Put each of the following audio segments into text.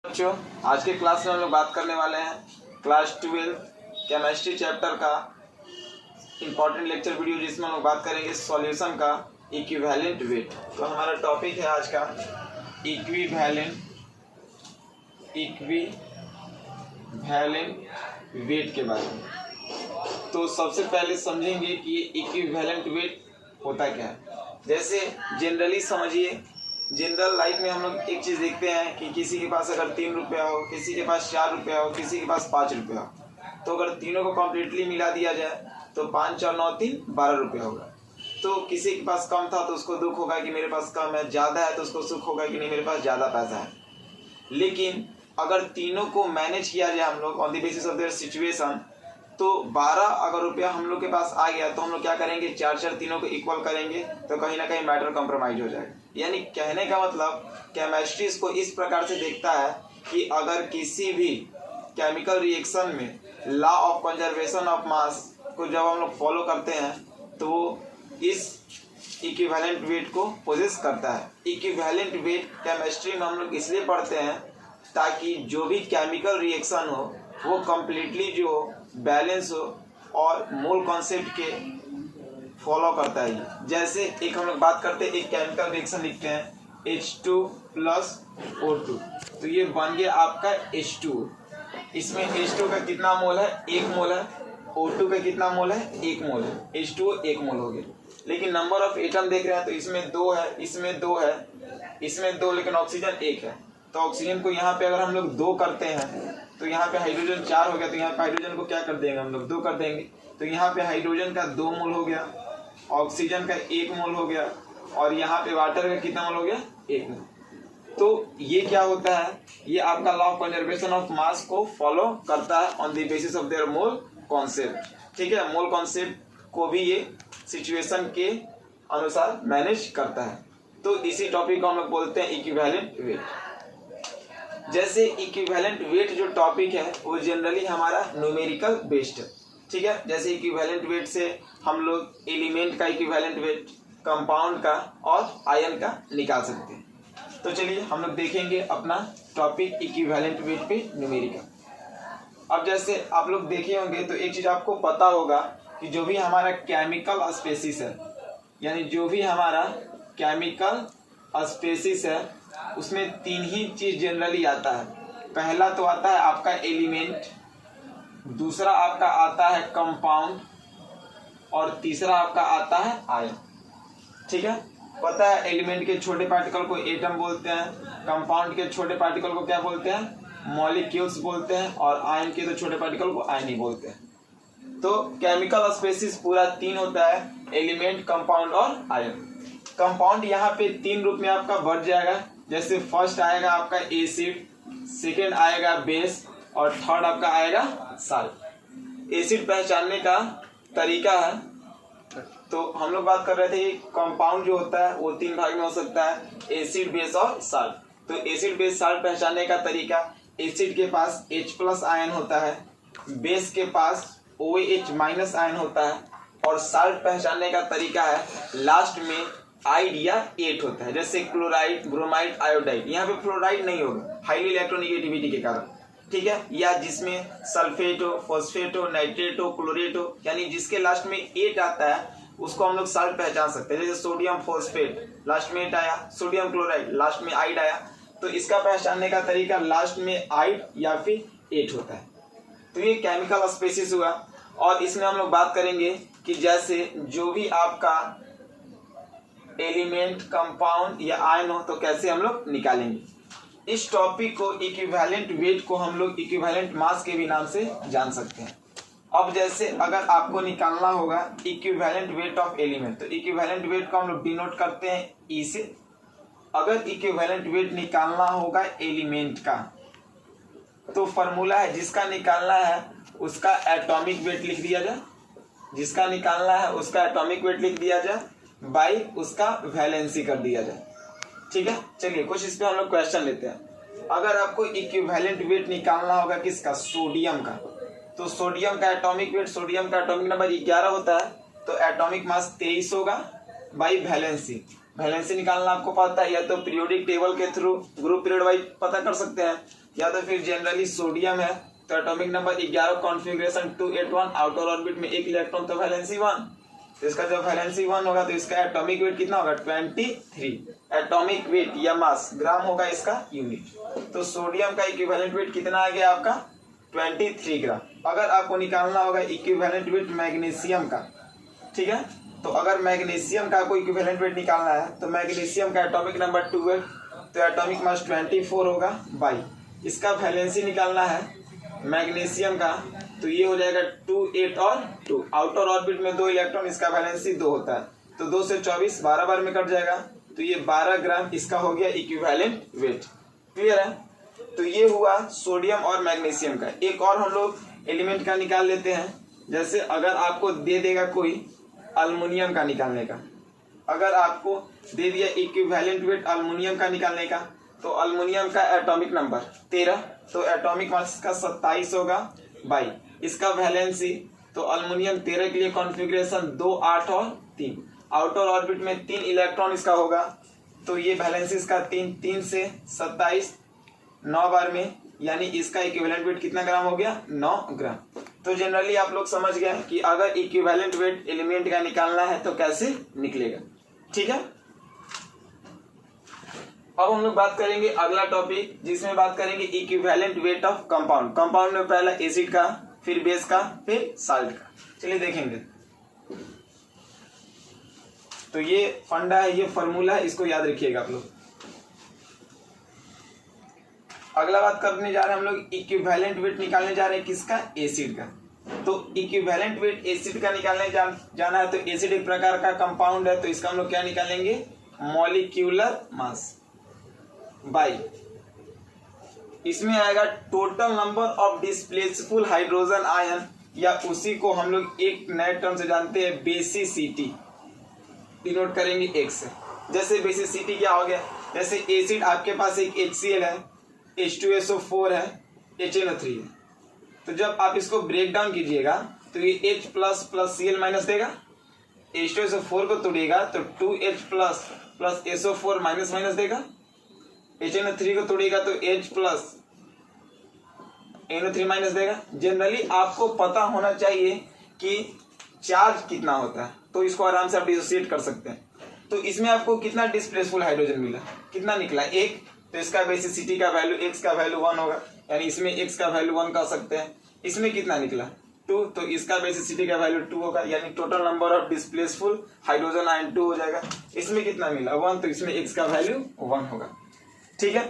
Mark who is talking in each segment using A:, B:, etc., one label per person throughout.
A: बच्चों, आज के क्लास में हम लोग बात करने वाले हैं क्लास 12 केमिस्ट्री चैप्टर का इम्पॉर्टेंट लेक्चर वीडियो, जिसमें हम लोग बात करेंगे सॉल्यूशन का इक्विवेलेंट वेट। तो हमारा टॉपिक है आज का इक्विवेलेंट वेट के बारे में। तो सबसे पहले समझेंगे कि ये इक्विवेलेंट वेट होता क्या है। जैसे जनरली समझिए, जनरल लाइफ में हम लोग एक चीज़ देखते हैं कि किसी के पास अगर 3 रुपया हो, किसी के पास 4 रुपया हो, किसी के पास 5 रुपया हो, तो अगर तीनों को कम्प्लीटली मिला दिया जाए तो 5 4 9 3 12 रुपये होगा। तो किसी के पास कम था तो उसको दुख होगा कि मेरे पास कम है, ज़्यादा है तो उसको सुख होगा कि नहीं मेरे पास ज़्यादा पैसा है। लेकिन अगर तीनों को मैनेज किया जाए हम लोग on the basis of their situation, तो 12 अगर रुपया हम लोग के पास आ गया तो हम लोग क्या करेंगे, 4 तीनों को इक्वल करेंगे, तो कहीं ना कहीं मैटर कॉम्प्रोमाइज हो जाएगा। यानी कहने का मतलब केमिस्ट्री इसको इस प्रकार से देखता है कि अगर किसी भी केमिकल रिएक्शन में law of conservation of mass को जब हम लोग फॉलो करते हैं तो वो इस इक्विवेलेंट वेट को पोजेस करता है। इक्विवेलेंट वेट केमिस्ट्री में हम लोग इसलिए पढ़ते हैं ताकि जो भी केमिकल रिएक्शन हो वो कम्प्लीटली जो बैलेंस हो और मोल कॉन्सेप्ट के फॉलो करता है। जैसे एक हम लोग बात करते हैं, एक केमिकल रिएक्शन लिखते हैं H2 + O2, तो ये बन गया आपका H2। इसमें H2 का कितना मोल है, 1 मोल है। O2 का कितना मोल है, 1 मोल है। H2O 1 मोल हो गया। लेकिन नंबर ऑफ एटम देख रहे हैं तो इसमें 2 है, इसमें 2 है, इसमें 2, लेकिन ऑक्सीजन 1 है। तो ऑक्सीजन को यहाँ पे अगर हम लोग 2 करते हैं तो यहाँ पे हाइड्रोजन 4 हो गया, तो यहाँ पे हाइड्रोजन को क्या कर देंगे हम लोग, 2 कर देंगे। तो यहाँ पे हाइड्रोजन का 2 मोल हो गया, ऑक्सीजन का 1 मोल हो गया, और यहाँ पे वाटर का कितना मोल हो गया, 1 मोल। तो ये क्या होता है, ये आपका law of conservation of mass को फॉलो करता है on the basis of their mole concept. ठीक है, मोल कॉन्सेप्ट को भी ये सिचुएशन के अनुसार मैनेज करता है। तो इसी टॉपिक को हम लोग बोलते हैं इक्विवेलेंट वेट। जैसे इक्विवेलेंट वेट जो टॉपिक है वो जनरली हमारा न्यूमेरिकल बेस्ड है। ठीक है, जैसे इक्विवेलेंट वेट से हम लोग एलिमेंट का इक्विवेलेंट वेट, कंपाउंड का और आयन का निकाल सकते हैं। तो चलिए हम लोग देखेंगे अपना टॉपिक इक्विवेलेंट वेट पे न्यूमेरिकल। अब जैसे आप लोग देखे होंगे तो एक चीज आपको पता होगा कि जो भी हमारा केमिकल स्पेसिस है, यानी जो भी हमारा केमिकल स्पेसिस है उसमें 3 ही चीज जनरली आता है। पहला तो आता है आपका एलिमेंट, दूसरा आपका आता है कंपाउंड, और तीसरा आपका आता है आयन। ठीक है, पता है एलिमेंट के छोटे पार्टिकल को एटम बोलते हैं, कंपाउंड के छोटे पार्टिकल को क्या बोलते हैं, मॉलिक्यूल्स बोलते हैं, और आयन के तो छोटे पार्टिकल को आयन ही बोलते हैं। तो केमिकल स्पेसिस पूरा 3 होता है, एलिमेंट, कंपाउंड और आयन। कंपाउंड यहाँ पे 3 रूप में आपका बढ़ जाएगा। जैसे फर्स्ट आएगा आपका एसिड, सेकेंड आएगा बेस, और थर्ड आपका आएगा साल्ट। एसिड पहचानने का तरीका है, तो हम लोग बात कर रहे थे कंपाउंड जो होता है वो 3 भाग में हो सकता है, एसिड, बेस और साल्ट। तो एसिड, बेस, साल्ट पहचानने का तरीका, एसिड के पास H+ आयन होता है, बेस के पास OH- आयन होता है, और साल्ट पहचानने का तरीका है लास्ट में आइड या 8 होता है। जैसे क्लोराइड, ब्रोमाइड, आयोडाइड, यहाँ पे फ्लोराइड नहीं होगा हाईली इलेक्ट्रोनिगेटिविटी के कारण। ठीक है, या जिसमें सल्फेट हो, फॉस्फेट हो, नाइट्रेट हो, क्लोरेट हो, यानी जिसके लास्ट में 8 आता है उसको हम लोग साल्ट पहचान सकते हैं। जैसे सोडियम फॉस्फेट लास्ट में 8 आया, सोडियम क्लोराइड लास्ट में आइड आया, तो इसका पहचानने का तरीका लास्ट में आइड या फिर 8 होता है। तो ये केमिकल स्पेसिस हुआ। और इसमें हम लोग बात करेंगे कि जैसे जो भी आपका एलिमेंट, कंपाउंड या आयन हो तो कैसे हम लोग निकालेंगे। इस टॉपिक को इक्विवेलेंट वेट को हम लोग इक्विवेलेंट मास के भी नाम से जान सकते हैं। अब जैसे अगर आपको निकालना होगा इक्विवेलेंट वेट ऑफ एलिमेंट, तो इक्विवेलेंट वेट को हम लोग डिनोट करते हैं ई से। अगर इक्विवेलेंट वेट निकालना होगा एलिमेंट का तो फॉर्मूला है, जिसका निकालना है उसका एटॉमिक वेट लिख दिया जाए, जिसका निकालना है उसका एटॉमिक वेट लिख दिया जाए बाई उसका वैलेंसी कर दिया जाए। ठीक है, चलिए कुछ इस पे हम लोग क्वेश्चन लेते हैं। अगर आपको इक्विवेलेंट वेट निकालना होगा किसका, सोडियम का, तो सोडियम का एटॉमिक वेट, सोडियम का एटॉमिक नंबर 11 होता है, तो एटॉमिक मास 23 होगा, बाई वैलेंसी। वैलेंसी निकालना आपको पता है, या तो पीरियोडिक टेबल के थ्रू ग्रुप पीरियड वाइज पता कर सकते हैं, या तो फिर जनरली सोडियम है तो atomic number 11, configuration 281, outer orbit में 1 इलेक्ट्रॉन, तो वैलेंसी 1। तो इसका जब वैलेंसी 1 होगा तो इसका एटॉमिक वेट कितना होगा 23 एटॉमिक वेट या मास, ग्राम होगा इसका यूनिट। तो सोडियम का इक्विवेलेंट वेट कितना आ गया आपका 23 ग्राम। अगर आपको निकालना होगा इक्विवेलेंट वेट मैग्नीशियम का, ठीक है, तो अगर मैग्नीशियम का आपको इक्विवेलेंट वेट निकालना है तो मैग्नीशियम का एटॉमिक नंबर 2 है तो एटॉमिक मास 24 होगा बाई, इसका वैलेंसी निकालना है मैग्नीशियम का तो ये हो जाएगा 2, 8 और 2, आउटर ऑर्बिट में 2 इलेक्ट्रॉन, इसका वैलेंसी 2 होता है तो 2 से 24 12 बार में कट जाएगा, तो ये 12 ग्राम इसका हो गया इक्विवेलेंट वेट। क्लियर है? तो ये हुआ सोडियम और मैग्नीशियम का। एक और हम लोग एलिमेंट का निकाल लेते हैं, जैसे अगर आपको दे देगा कोई अल्युमिनियम का निकालने का, अगर आपको दे दिया इक्विवेलेंट वेट अल्युमिनियम का निकालने का, तो अल्युमिनियम का एटॉमिक नंबर 13, तो एटॉमिक मास का 27 होगा बाई इसका वैलेंसी, तो अल्युमिनियम 13 के लिए कॉन्फ़िगरेशन 2, 8 और 3, आउटर ऑर्बिट में 3 इलेक्ट्रॉन इसका होगा, तो ये वैलेंसी इसका 3 से 27 9 बार में, यानी इसका इक्विवेलेंट वेट कितना ग्राम हो गया 9 ग्राम। तो जनरली आप लोग समझ गए कि अगर इक्विवेलेंट वेट एलिमेंट का निकालना है तो कैसे निकलेगा। ठीक है, अब हम लोग बात करेंगे अगला टॉपिक, जिसमें बात करेंगे equivalent weight of compound. Compound में पहला एसिड का, फिर बेस का, फिर साल्ट का। चलिए देखेंगे। तो ये फंडा है, ये फॉर्मूला है, इसको याद रखिएगा आप लोग। अगला बात करने जा रहे हैं हम लोग इक्विवेलेंट वेट निकालने जा रहे हैं किसका, एसिड का। तो इक्विवेलेंट वेट एसिड का निकालने जाना है, तो एसिड एक प्रकार का कंपाउंड है, तो इसका हम लोग क्या निकालेंगे मॉलिक्यूलर मास बाई, इसमें आएगा total number of displaceable hydrogen ion, या उसी को हम लोग एक नए टर्म से जानते हैं बेसिसिटी, डिनोट करेंगे एक से। जैसे बेसिसिटी क्या हो गया, जैसे एसिड आपके पास एक HCl है, H2SO4 है, HNO3 है, तो जब आप इसको ब्रेक डाउन कीजिएगा तो ये H plus plus Cl minus देगा, H2SO4 को तोड़िएगा तो 2H plus plus SO4 minus minus देगा, HNO3 को तोड़िएगा तो H प्लस NO3 माइनस देगा। जनरली आपको पता होना चाहिए कि चार्ज कितना होता है, तो इसको आराम से आप डिसोसिएट कर सकते हैं। तो इसमें आपको कितना डिस्प्लेसफुल हाइड्रोजन मिला, कितना निकला 1, तो इसका बेसिसिटी का वैल्यू x का वैल्यू 1 होगा, यानी इसमें x का वैल्यू 1 कर सकते हैं। इसमें कितना निकला 2, तो इसका बेसिसिटी का वैल्यू 2 होगा, यानी total number of displaceable hydrogen ion 2 हो जाएगा। इसमें कितना मिला 1, तो इसमें x का वैल्यू 1 होगा। ठीक है,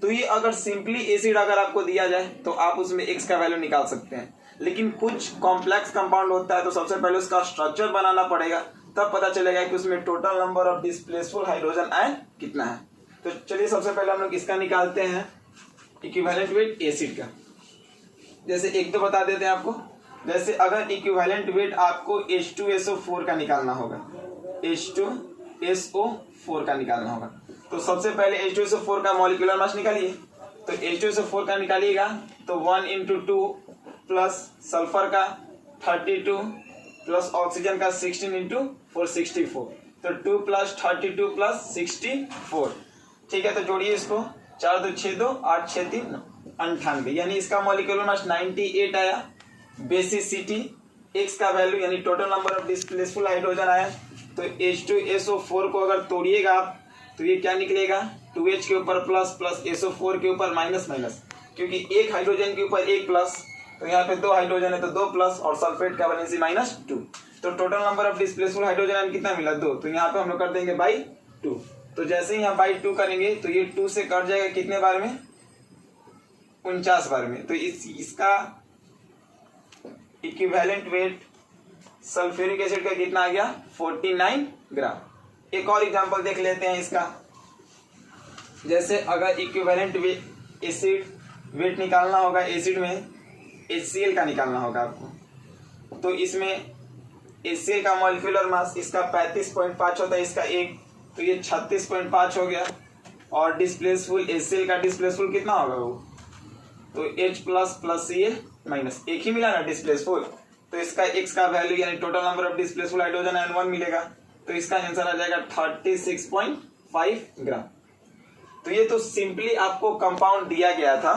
A: तो ये अगर सिंपली एसिड अगर आपको दिया जाए तो आप उसमें x का वैल्यू निकाल सकते हैं, लेकिन कुछ कॉम्प्लेक्स कंपाउंड होता है तो सबसे पहले उसका स्ट्रक्चर बनाना पड़ेगा, तब पता चलेगा कि उसमें total number of displaceable hydrogen ion कितना है। तो चलिए सबसे पहले हम लोग इसका निकालते हैं इक्विवेलेंट वेट एसिड का। जैसे एक तो बता देते हैं आपको, जैसे अगर इक्विवेलेंट वेट आपको H2SO4 का निकालना होगा, H2SO4 का निकालना होगा, तो सबसे पहले H2SO4 का मॉलिक्यूलर मास निकालिए। तो H2SO4 का निकालिएगा तो 1 × 2 प्लस सल्फर का 32 प्लस ऑक्सीजन का 16 × 4 64, तो 2 प्लस 32 प्लस 64। ठीक है, तो जोड़िए इसको, 4 2 6 2 8 6 3 98, यानी इसका मॉलिक्यूलर मास 98 आया। बेसिसिटी x का वैल्यू यानी total number of displaceable hydrogen आया, तो H2SO4 को अगर तोड़िएगा आप तो ये क्या निकलेगा 2H के ऊपर प्लस प्लस SO4 के ऊपर माइनस माइनस, क्योंकि एक हाइड्रोजन के ऊपर एक प्लस, तो यहाँ पे 2 हाइड्रोजन है तो 2 प्लस, और सल्फेट का वैलेंसी -2, तो total number of displaceable hydrogen ion कितना मिला 2, तो यहाँ पे हम लोग कर देंगे बाई 2। तो जैसे ही यहाँ बाई 2 करेंगे तो ये 2 से कट जाएगा कितने बार में 49 बार में। तो इसका इक्विवेलेंट वेट सल्फ्यूरिक एसिड का कितना आ गया 49 ग्राम। एक और एग्जांपल देख लेते हैं इसका। जैसे अगर इक्विवेलेंट एसिड वेट निकालना होगा, एसिड में HCl का निकालना होगा आपको, तो इसमें HCl का मॉलिक्यूलर मास इसका 35.5 होता है, इसका 1, तो ये 36.5 हो गया। और डिस्प्लेसफुल HCl का डिस्प्लेसफुल कितना होगा वो, तो H plus plus Cl minus, एक ही मिला ना डिस्प्लेसफुल, तो इसका x का वैल्यू यानी total number of displaceable hydrogen ion 1 मिलेगा। तो इसका आंसर आ जाएगा 36.5 ग्राम। तो ये तो सिंपली आपको कंपाउंड दिया गया था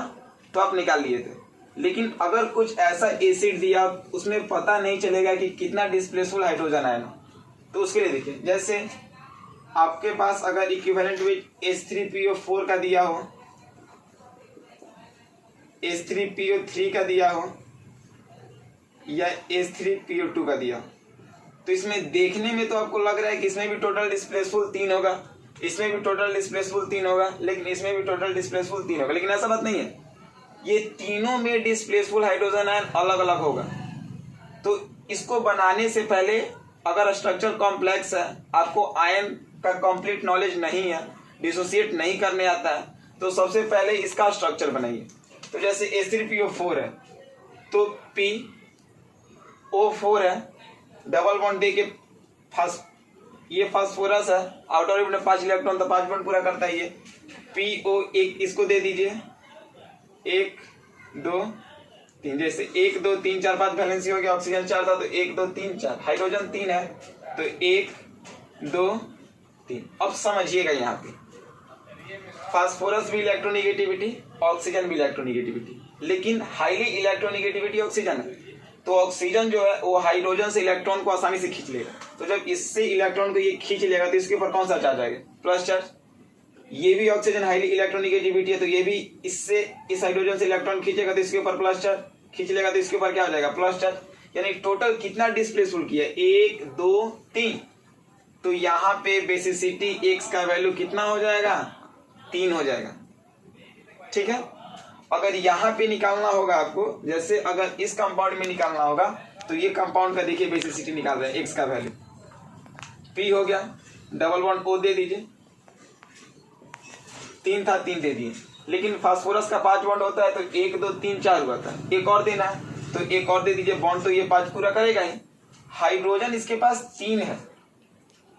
A: तो आप निकाल लिए थे, लेकिन अगर कुछ ऐसा एसिड दिया उसमें पता नहीं चलेगा कि कितना डिस्प्लेसफुल हाइड्रोजन आयन, तो उसके लिए देखिए, जैसे आपके पास अगर इक्विवेलेंट वेट H3PO4 का दिया हो, H3PO3 का दिया हो या H3PO2 का दिया हो, तो इसमें देखने में तो आपको लग रहा है कि इसमें भी टोटल डिस्प्लेसफुल 3 होगा, इसमें भी टोटल डिस्प्लेसफुल 3 होगा, लेकिन इसमें भी टोटल डिस्प्लेसफुल 3 होगा, लेकिन ऐसा बात नहीं है। ये तीनों में डिस्प्लेसफुल हाइड्रोजन आयन अलग अलग होगा। तो इसको बनाने से पहले अगर स्ट्रक्चर कॉम्प्लेक्स है, आपको आयन का कंप्लीट नॉलेज नहीं है, डिसोसिएट नहीं करने आता है, तो सबसे पहले इसका स्ट्रक्चर बनाइए। तो जैसे H3PO4 है तो PO4 है, डबल बॉन्ड दे के ये फास्फोरस है, आउटर ऑर्बिट में 5 इलेक्ट्रॉन, तो 5 बॉन्ड पूरा करता है ये। PO1 इसको दे दीजिए, 1 2 3, जैसे 1 2 3 4 5 वैलेंसी हो गया, ऑक्सीजन 4 था तो 1 2 3 4, हाइड्रोजन 3 है तो 1 2 3। अब समझिएगा यहाँ पे फास्फोरस भी इलेक्ट्रोनिगेटिविटी, ऑक्सीजन भी इलेक्ट्रोनिगेटिविटी, लेकिन हाईली इलेक्ट्रोनिगेटिविटी ऑक्सीजन है। तो ऑक्सीजन जो है वो हाइड्रोजन से इलेक्ट्रॉन को आसानी से खींच लेगा, तो जब इससे इलेक्ट्रॉन को ये खींच लेगा तो इसके ऊपर कौन सा चार्ज आएगा? Plus charge. ये भी ऑक्सीजन हाईली इलेक्ट्रोनिगेटिविटी है, तो ये भी इससे इस हाइड्रोजन से इलेक्ट्रॉन खींचेगा तो इसके ऊपर प्लस चार्ज, खींच लेगा तो इसके ऊपर क्या हो जाएगा? Plus charge. यानी टोटल कितना डिस्प्लेसफुल किया? 1 2 3। तो यहाँ पे बेसिसिटी एक्स का वैल्यू कितना हो जाएगा? 3 हो जाएगा। ठीक है। अगर यहाँ पे निकालना होगा आपको, जैसे अगर इस कंपाउंड में निकालना होगा तो ये कंपाउंड का देखिए बेसिसिटी निकाल रहे हैं, एक्स का वैल्यू P हो गया, डबल बॉन्ड O दे दीजिए, 3 था 3 दे दिए, लेकिन फास्फोरस का 5 बॉन्ड होता है तो 1 2 3 4 हुआ था, एक और देना है तो एक और दे दीजिए बॉन्ड, तो ये 5 पूरा करेगा ही। हाइड्रोजन इसके पास 3 है,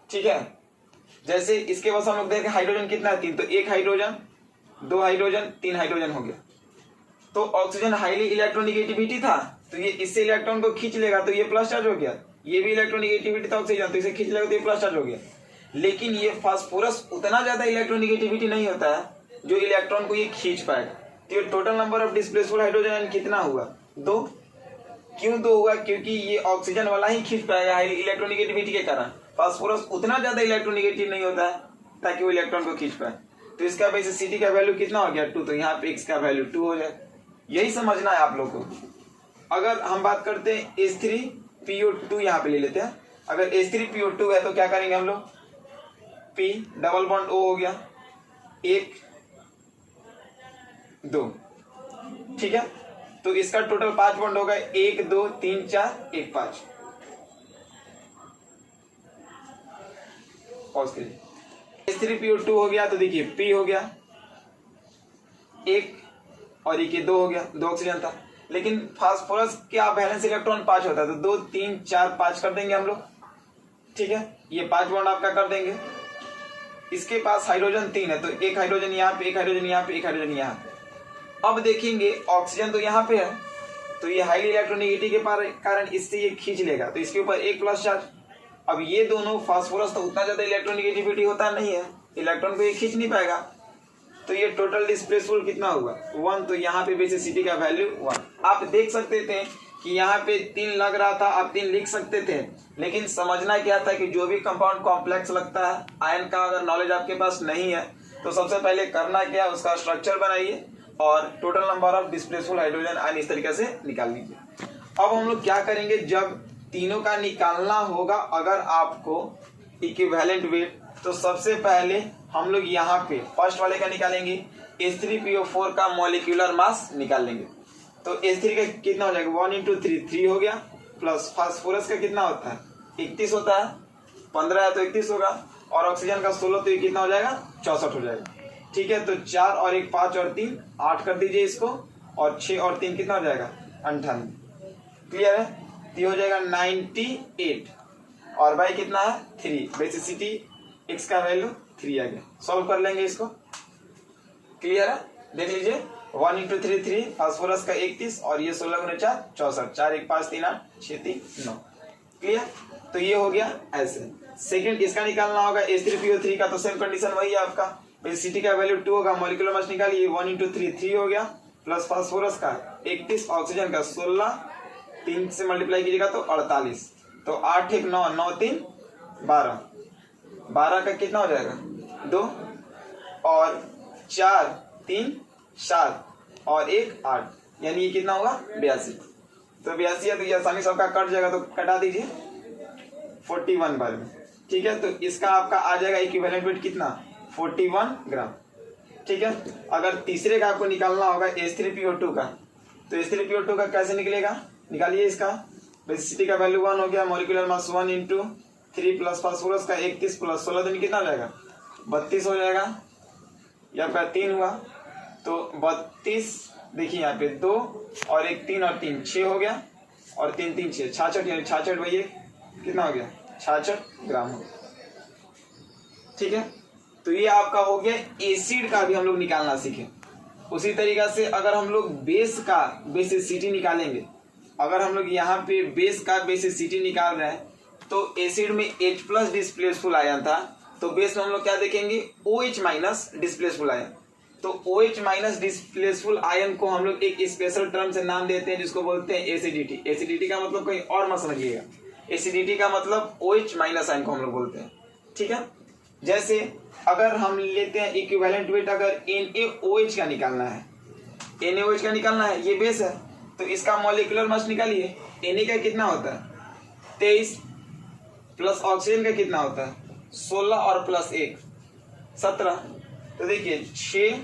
A: ठीक है। जैसे इसके पास हम लोग देखें हाइड्रोजन कितना है? 3, तो 1 हाइड्रोजन 2 हाइड्रोजन 3 हाइड्रोजन हो गया। तो ऑक्सीजन हाईली इलेक्ट्रोनिगेटिविटी था तो ये इससे इलेक्ट्रॉन को खींच लेगा तो ये प्लस चार्ज हो गया। ये भी इलेक्ट्रोनिगेटिविटी था ऑक्सीजन, तो इसे खींच लेगा तो ये प्लस चार्ज हो गया। लेकिन ये फास्फोरस उतना ज्यादा इलेक्ट्रोनिगेटिविटी नहीं होता है जो इलेक्ट्रॉन को ये खींच पाएगा। तो ये total number of displaceable hydrogen कितना हुआ? 2। क्यों 2 हुआ? क्योंकि ये ऑक्सीजन वाला ही खींच पाएगा हाईली इलेक्ट्रोनिगेटिविटी के कारण। फास्फोरस उतना ज्यादा इलेक्ट्रोनिगेटिव नहीं होता है ताकि वो इलेक्ट्रॉन को खींच पाए। तो इसका बेसिसिटी का वैल्यू कितना हो गया? 2। तो यहाँ पे एक्स का वैल्यू 2 हो जाए। यही समझना है आप लोग को। अगर हम बात करते हैं H3PO2 यहाँ पे ले लेते हैं। अगर H3PO2 है तो क्या करेंगे हम लोग? P डबल बॉन्ड O हो गया, 1 2, ठीक है। तो इसका टोटल 5 बॉन्ड होगा, 1 2 3 4 1 5। पॉज करिए। H3PO2 हो गया तो देखिए P हो गया 1 और ये 2 हो गया, 2 ऑक्सीजन था। लेकिन फास्फोरस क्या वैलेंस इलेक्ट्रॉन 5 होता है तो 2 3 4 5 कर देंगे हम लोग, ठीक है। ये 5 बॉन्ड आपका कर देंगे। इसके पास हाइड्रोजन 3 है तो 1 हाइड्रोजन यहाँ पे, 1 हाइड्रोजन यहाँ पे, 1 हाइड्रोजन यहाँ पे। अब देखेंगे ऑक्सीजन तो यहाँ पे है तो ये हाईली इलेक्ट्रोनिगेटिविटी के कारण इससे ये खींच लेगा तो इसके ऊपर 1 प्लस चार्ज। अब ये दोनों फास्फोरस तो उतना ज्यादा इलेक्ट्रोनिगेटिविटी होता नहीं है, इलेक्ट्रॉन को ये खींच नहीं पाएगा, तो ये टोटल डिस्प्लेसफुल कितना हुआ? 1। तो यहाँ पे बेसिसिटी का वैल्यू 1। आप देख सकते थे कि यहाँ पे 3 लग रहा था, आप 3 लिख सकते थे, लेकिन समझना क्या था कि जो भी कंपाउंड कॉम्प्लेक्स लगता है, आयन का अगर नॉलेज आपके पास नहीं है तो सबसे पहले करना क्या, उसका स्ट्रक्चर बनाइए और total number of displaceable hydrogen ion इस तरीके से निकाल लीजिए। अब हम लोग क्या करेंगे, जब तीनों का निकालना होगा अगर आपको इक्विवेलेंट वेट, तो सबसे पहले हम लोग यहाँ पे फर्स्ट वाले का निकालेंगे, H3PO4 का मॉलिक्यूलर मास निकाल लेंगे। तो H3 का कितना हो जाएगा? 1 × 3 3 हो गया, प्लस फास्फोरस का कितना होता है? 31 होता है, 15 है तो 31 होगा, और ऑक्सीजन का 16 तो ये कितना हो जाएगा? 64 हो जाएगा, ठीक है। तो 4 और 1 5 और 3 8 कर दीजिए इसको, और 6 और 3 कितना हो जाएगा? 98। क्लियर है? तो ये हो जाएगा 98 और बाई कितना है? 3। बेसिसिटी एक्स का वैल्यू 3 आ गया। सॉल्व कर लेंगे इसको। क्लियर है? देख लीजिए 1 × 3 3, फास्फोरस का 31 और ये 16 × 4 64, 4 1 5 3 8 6 3 9। क्लियर? तो ये हो गया ऐसे। सेकंड इसका निकालना होगा H3PO3 का, तो सेम कंडीशन वही है आपका। बेसिसिटी का वैल्यू 2 होगा, मॉलिक्यूलर मास निकालिए 1 × 3 3 हो गया, प्लस फास्फोरस का 31, ऑक्सीजन का 16, 3 से मल्टीप्लाई कीजिएगा तो 48, तो 8 1 9 9 3 12, 12 का कितना हो जाएगा 2 और 4 3 7 और 1 8, यानी ये कितना होगा 82। तो 82 है तो ये आसानी से आपका कट जाएगा, तो कटा दीजिए 41 बार में। ठीक है, तो इसका आपका आ जाएगा इक्विवेलेंट वेट कितना 41 ग्राम। ठीक है, अगर तीसरे का आपको निकालना होगा H3PO2 का, तो H3PO2 का कैसे निकलेगा, निकालिए इसका। बेसिसिटी का वैल्यू 1 हो गया, मॉलिक्यूलर मास 1 × 3 प्लस फास्फोरस का 31 प्लस 16 दिन कितना हो जाएगा 32 हो जाएगा, या आपका 3 हुआ, तो 32 देखिए यहाँ पे 2 और 1 3 और 3 6 हो गया, और 3 3 6 66, यानी 66 भैया कितना हो गया 66 ग्राम हो गया। ठीक है, तो ये आपका हो गया एसिड का भी हम लोग निकालना सीखे। उसी तरीका से अगर हम लोग बेस का बेसिसिटी निकालेंगे, अगर हम लोग यहाँ पे बेस का बेसिसिटी निकाल रहे हैं तो एसिड में H+ डिस्प्लेसफुल आयन था, तो बेस में हम लोग क्या देखेंगे OH- डिस्प्लेसफुल आयन। तो OH- डिस्प्लेसफुल आयन को हम लोग एक स्पेशल टर्म से नाम देते हैं जिसको बोलते हैं एसिडिटी। एसिडिटी का मतलब कहीं और मत समझिएगा, एसिडिटी का मतलब OH- आयन को हम लोग बोलते हैं। ठीक है, जैसे अगर हम लेते हैं इक्विवेलेंट वेट, अगर NaOH का निकालना है, NaOH का निकालना है, ये बेस है, तो इसका मॉलिक्यूलर मास निकालिए। Na का कितना होता है 23, प्लस ऑक्सीजन का कितना होता है 16 और प्लस 1 17, तो देखिए 6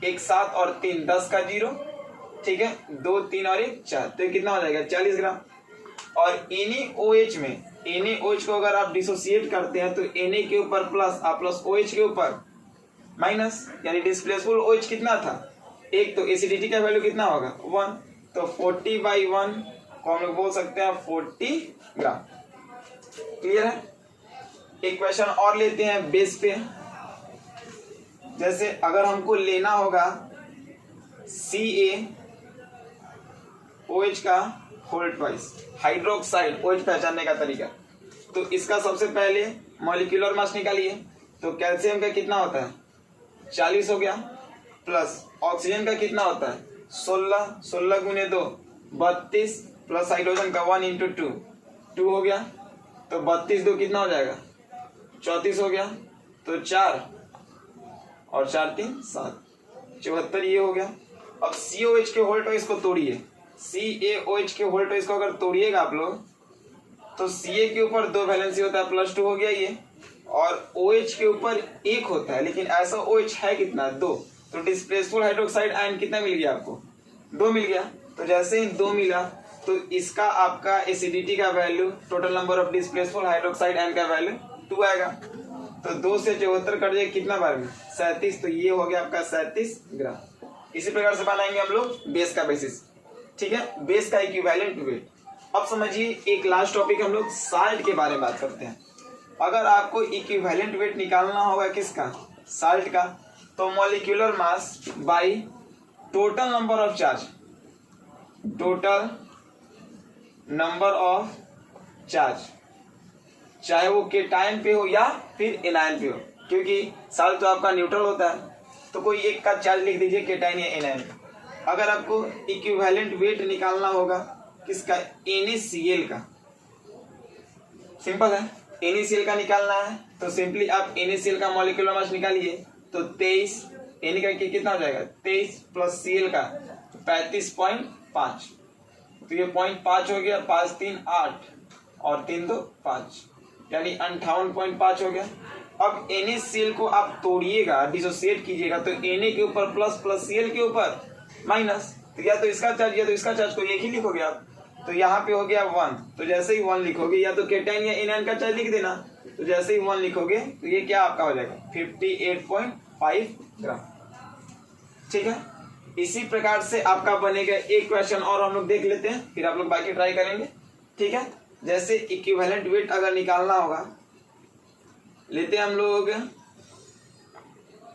A: 1 7 और 3 10 का 0, ठीक है 2 3 और 1 4, तो ये कितना हो जाएगा 40 ग्राम। और NaOH में NaOH को अगर आप डिसोसिएट करते हैं तो Na के ऊपर प्लस और प्लस OH के ऊपर माइनस, यानी डिस्प्लेसफुल OH कितना था 1, तो एसिडिटी का वैल्यू कितना होगा 1, तो 40/1 को हम लोग बोल सकते हैं 40 ग्राम। क्लियर है। एक क्वेश्चन और लेते हैं बेस पे, जैसे अगर हमको लेना होगा CaOH का होल ट्वाइस, हाइड्रोक्साइड OH पहचानने का तरीका, तो इसका सबसे पहले मॉलिक्यूलर मास निकालिए। तो कैल्शियम का कितना होता है 40 हो गया, प्लस ऑक्सीजन का कितना होता है 16, 16 गुने 2 32, प्लस हाइड्रोजन का 1 × 2 2 हो गया, तो 32 2 कितना हो जाएगा 34 हो गया, तो 4 और 4 3 7 74, ये हो गया। अब COH के होल ट्वाइस को तोड़िए, CaOH के होल ट्वाइस को अगर तोड़िएगा आप लोग, तो Ca के ऊपर 2 वैलेंसी होता है +2 हो गया ये, और OH के ऊपर 1 होता है, लेकिन ऐसा OH है कितना 2, तो डिस्प्लेसफुल हाइड्रोक्साइड आयन कितना मिल गया आपको 2 मिल गया। तो जैसे ही 2 मिला तो इसका आपका एसिडिटी का value, total number of displaceable hydroxide ion का वैल्यू 2 आएगा। तो 2 से 74 कट जाएगा कितना बार में 37, तो ये हो गया आपका 37 ग्राम। इसी प्रकार से बनाएंगे हम लोग बेस का बेसिस। ठीक है, बेस का इक्विवेलेंट वेट। अब समझिए एक लास्ट टॉपिक हम लोग साल्ट के बारे में बात करते हैं। अगर आपको इक्विवेलेंट वेट निकालना होगा किसका साल्ट का, तो molecular mass by total number of charge, total number of charge, चाहे वो केटायन पे हो या फिर एनायन पे हो, क्योंकि साल्ट तो आपका न्यूट्रल होता है, तो कोई एक का चार्ज लिख दीजिए केटायन या एनायन का। अगर आपको इक्विवेलेंट वेट निकालना होगा किसका NaCl का, सिंपल है, NaCl का निकालना है तो सिंपली आप NaCl का मॉलिक्यूलर मास निकालिए। तो 23 Na का कितना हो जाएगा 23 प्लस Cl का 35.5, तो ये 0.5 हो गया, 5 3 8 और 3 2 5, यानी 58.5 हो गया। अब NaCl को आप तोड़िएगा, डिसोसिएट कीजिएगा, तो Na के ऊपर प्लस प्लस Cl के ऊपर माइनस, तो या तो इसका चार्ज या तो इसका चार्ज, को एक ही लिखोगे आप। तो यहाँ पे हो गया 1, तो जैसे ही 1 लिखोगे, या तो केटायन या एनायन का चार्ज लिख देना, तो जैसे ही 1 लिखोगे तो ये क्या आपका हो जाएगा 58.5 ग्राम। ठीक है, इसी प्रकार से आपका बनेगा। एक क्वेश्चन और हम लोग देख लेते हैं, फिर आप लोग बाकी ट्राई करेंगे। ठीक है, जैसे इक्विवेलेंट वेट अगर निकालना होगा, लेते हैं हम लोग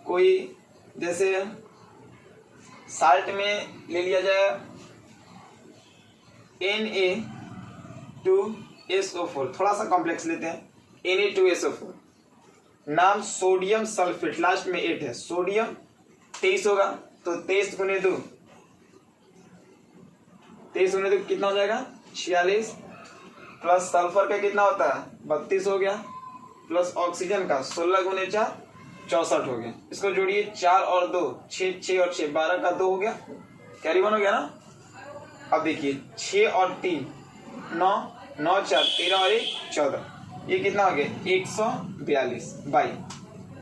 A: कोई, जैसे साल्ट में ले लिया जाए Na2SO4, थोड़ा सा कॉम्प्लेक्स लेते हैं Na2SO4, नाम सोडियम सल्फेट, लास्ट में 8 है, सोडियम 23 होगा तो 23 गुने 2 कितना हो जाएगा 46, प्लस सल्फर का कितना होता है 32 हो गया, प्लस ऑक्सीजन का 16 गुने 4 64 हो गया। इसको जोड़िए 4 और 2 6, 6 और 6 12 का 2 हो गया, कैरी 1 हो गया ना। अब देखिए 6 और 3 9, 9 4 13 और 1 14, ये कितना हो गया 142 बाई।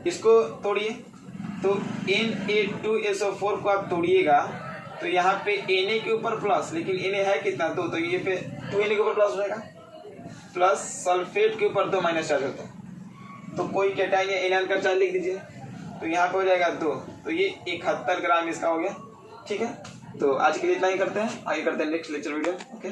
A: इसको तोड़िए तो Na2SO4 को आप तोड़िएगा तो यहाँ पे Na के ऊपर प्लस, लेकिन Na है कितना 2, तो ये पे 2Na के ऊपर प्लस हो जाएगा, प्लस सल्फेट के ऊपर 2 माइनस चार्ज होता है, तो कोई कैटायन या एनायन का चार्ज लिख दीजिए, तो यहाँ पे हो जाएगा 2, तो ये 71 ग्राम इसका हो गया। ठीक है, तो आज के लिए इतना ही करते हैं, आगे करते हैं नेक्स्ट लेक्चर वीडियो। ओके।